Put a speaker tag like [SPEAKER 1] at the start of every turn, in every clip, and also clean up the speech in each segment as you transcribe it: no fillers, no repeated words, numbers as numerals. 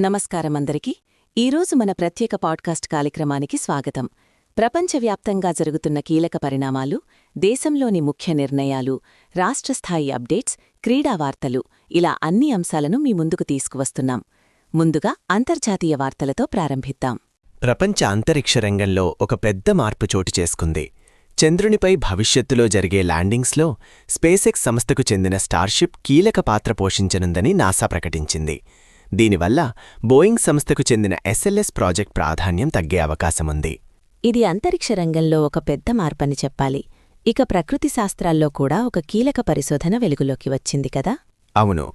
[SPEAKER 1] నమస్కారం అందరికీ. ఈరోజు మన ప్రత్యేక పాడ్కాస్ట్ కార్యక్రమానికి స్వాగతం. ప్రపంచవ్యాప్తంగా జరుగుతున్న కీలక పరిణామాలు, దేశంలోని ముఖ్య నిర్ణయాలు, రాష్ట్రస్థాయి అప్డేట్స్, క్రీడా వార్తలు ఇలా అన్ని అంశాలను మీ ముందుకు తీసుకువస్తున్నాం. ముందుగా అంతర్జాతీయ వార్తలతో ప్రారంభిద్దాం.
[SPEAKER 2] ప్రపంచ అంతరిక్ష రంగంలో ఒక పెద్ద మార్పు చోటు చేసుకుంది. చంద్రునిపై భవిష్యత్తులో జరిగే ల్యాండింగ్స్లో స్పేసెక్స్ సంస్థకు చెందిన స్టార్షిప్ కీలక పాత్ర పోషించనుందని నాసా ప్రకటించింది. దీనివల్ల బోయింగ్ సంస్థకు చెందిన SLS ప్రాజెక్ట్ ప్రాధాన్యం తగ్గే అవకాశముంది.
[SPEAKER 1] ఇది అంతరిక్ష రంగంలో ఒక పెద్ద మార్పని చెప్పాలి. ఇక ప్రకృతి శాస్త్రాల్లో కూడా ఒక కీలక పరిశోధన వెలుగులోకి వచ్చింది కదా.
[SPEAKER 2] అవును,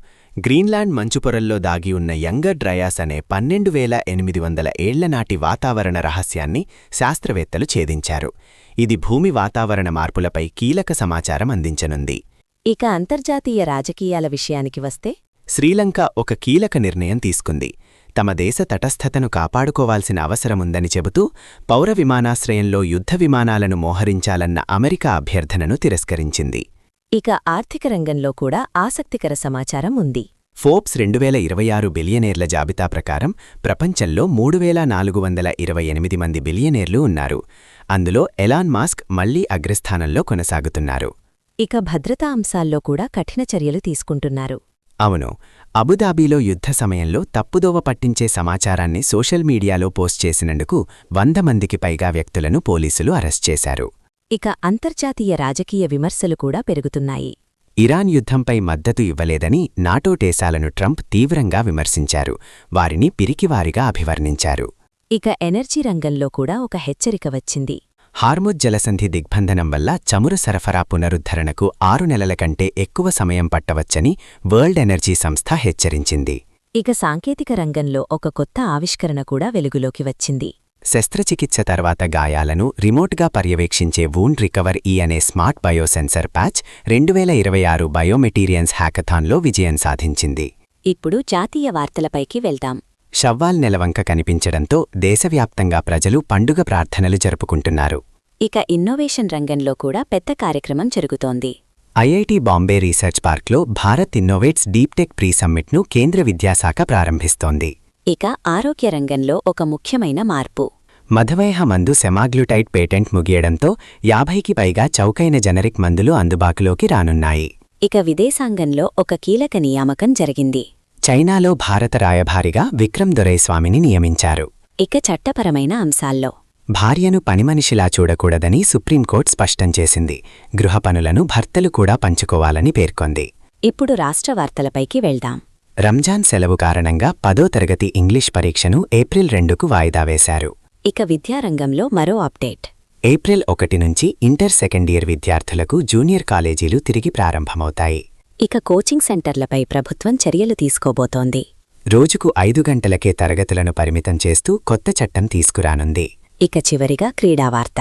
[SPEAKER 2] గ్రీన్లాండ్ మంచుపొరల్లో దాగి ఉన్న యంగర్ డ్రయాస్ అనే 12,800 ఏళ్ల నాటి వాతావరణ రహస్యాన్ని శాస్త్రవేత్తలు ఛేదించారు. ఇది భూమి వాతావరణ మార్పులపై కీలక సమాచారం అందించనుంది.
[SPEAKER 1] ఇక అంతర్జాతీయ రాజకీయాల విషయానికి వస్తే,
[SPEAKER 2] శ్రీలంక ఒక కీలక నిర్ణయం తీసుకుంది. తమ దేశ తటస్థతను కాపాడుకోవాల్సిన అవసరముందని చెబుతూ పౌర విమానాశ్రయంలో యుద్ధ విమానాలను మోహరించాలన్న అమెరికా అభ్యర్థనను తిరస్కరించింది.
[SPEAKER 1] ఇక ఆర్థిక రంగంలో కూడా ఆసక్తికర సమాచారం ఉంది.
[SPEAKER 2] ఫోర్బ్స్ 2026 బిలియనేర్ల జాబితా ప్రకారం ప్రపంచంలో 3,428 మంది బిలియనేర్లు ఉన్నారు. అందులో ఎలాన్ మస్క్ మళ్లీ అగ్రస్థానంలో కొనసాగుతున్నారు.
[SPEAKER 1] ఇక భద్రతా అంశాల్లో కూడా కఠిన చర్యలు తీసుకుంటున్నారు.
[SPEAKER 2] అవును, అబుదాబీలో యుద్ధ సమయంలో తప్పుదోవ పట్టించే సమాచారాన్ని సోషల్ మీడియాలో పోస్ట్ చేసినందుకు 100 మందికి పైగా వ్యక్తులను పోలీసులు అరెస్ట్ చేశారు.
[SPEAKER 1] ఇక అంతర్జాతీయ రాజకీయ విమర్శలు కూడా పెరుగుతున్నాయి.
[SPEAKER 2] ఇరాన్ యుద్ధంపై మద్దతు ఇవ్వలేదని నాటో దేశాలను ట్రంప్ తీవ్రంగా విమర్శించారు. వారిని పిరికివారిగా అభివర్ణించారు.
[SPEAKER 1] ఇక ఎనర్జీ రంగంలో కూడా ఒక హెచ్చరిక వచ్చింది.
[SPEAKER 2] హార్ముజ్ జలసంధి దిగ్బంధనం వల్ల చమురు సరఫరా పునరుద్ధరణకు 6 నెలల కంటే ఎక్కువ సమయం పట్టవచ్చని వరల్డ్ ఎనర్జీ సంస్థ హెచ్చరించింది.
[SPEAKER 1] ఇక సాంకేతిక రంగంలో ఒక కొత్త ఆవిష్కరణ కూడా వెలుగులోకి వచ్చింది.
[SPEAKER 2] శస్త్రచికిత్స తర్వాత గాయాలను రిమోట్గా పర్యవేక్షించే వూండ్ రికవర్ అనే స్మార్ట్ బయోసెన్సర్ ప్యాచ్ 2026 బయోమెటీరియన్స్ హ్యాకథాన్లో విజయం సాధించింది.
[SPEAKER 1] ఇప్పుడు జాతీయ వార్తలపైకి వెళ్దాం.
[SPEAKER 2] షవ్వాల్ నెలవంక కనిపించడంతో దేశవ్యాప్తంగా ప్రజలు పండుగ ప్రార్థనలు జరుపుకుంటున్నారు.
[SPEAKER 1] ఇక ఇన్నోవేషన్ రంగంలో కూడా పెద్ద కార్యక్రమం జరుగుతోంది.
[SPEAKER 2] IIT బాంబే రీసెర్చ్ పార్క్లో Bharat innovates deep tech pre సమ్మిట్ను కేంద్ర విద్యాశాఖ ప్రారంభిస్తోంది.
[SPEAKER 1] ఇక ఆరోగ్య రంగంలో ఒక ముఖ్యమైన మార్పు.
[SPEAKER 2] మధుమేహ మందు సెమాగ్లూటైడ్ పేటెంట్ ముగియడంతో 50కి పైగా చౌకైన జనరిక్ మందులు అందుబాటులోకి రానున్నాయి.
[SPEAKER 1] ఇక విదేశాంగంలో ఒక కీలక నియామకం జరిగింది.
[SPEAKER 2] చైనాలో భారత రాయభారిగా విక్రమ్ దొరైస్వామిని నియమించారు.
[SPEAKER 1] ఇక చట్టపరమైన అంశాల్లో
[SPEAKER 2] భార్యను పనిమనిషిలా చూడకూడదని సుప్రీంకోర్టు స్పష్టం చేసింది. గృహ పనులను భర్తలు కూడా పంచుకోవాలని పేర్కొంది.
[SPEAKER 1] ఇప్పుడు రాష్ట్ర వార్తలపైకి వెళ్దాం.
[SPEAKER 2] రంజాన్ సెలవు కారణంగా 10వ తరగతి ఇంగ్లీష్ పరీక్షను ఏప్రిల్ 2కు వాయిదా వేశారు.
[SPEAKER 1] ఇక విద్యారంగంలో మరో అప్డేట్.
[SPEAKER 2] ఏప్రిల్ 1 నుంచి ఇంటర్ సెకండ్ ఇయర్ విద్యార్థులకు జూనియర్ కాలేజీలు తిరిగి ప్రారంభమవుతాయి.
[SPEAKER 1] ఇక కోచింగ్ సెంటర్లపై ప్రభుత్వం చర్యలు తీసుకోబోతోంది.
[SPEAKER 2] రోజుకు 5 గంటలకే తరగతులను పరిమితం చేస్తూ కొత్త చట్టం తీసుకురానుంది.
[SPEAKER 1] ఇక చివరిగా క్రీడా వార్త.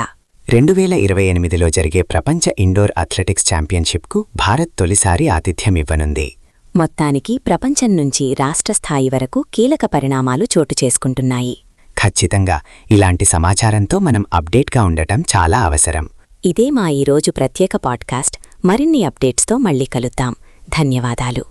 [SPEAKER 2] 2028లో జరిగే ప్రపంచ ఇండోర్ అథ్లెటిక్స్ ఛాంపియన్షిప్కు భారత్ తొలిసారి ఆతిథ్యమివ్వనుంది.
[SPEAKER 1] మొత్తానికి ప్రపంచం నుంచి రాష్ట్రస్థాయి వరకు కీలక పరిణామాలు చోటు చేసుకుంటున్నాయి.
[SPEAKER 2] ఖచ్చితంగా ఇలాంటి సమాచారంతో మనం అప్డేట్గా ఉండటం చాలా అవసరం.
[SPEAKER 1] ఇదే మా ఈరోజు ప్రత్యేక పాడ్కాస్ట్. మరిన్ని అప్డేట్స్తో మళ్ళీ కలుద్దాం. ధన్యవాదాలు.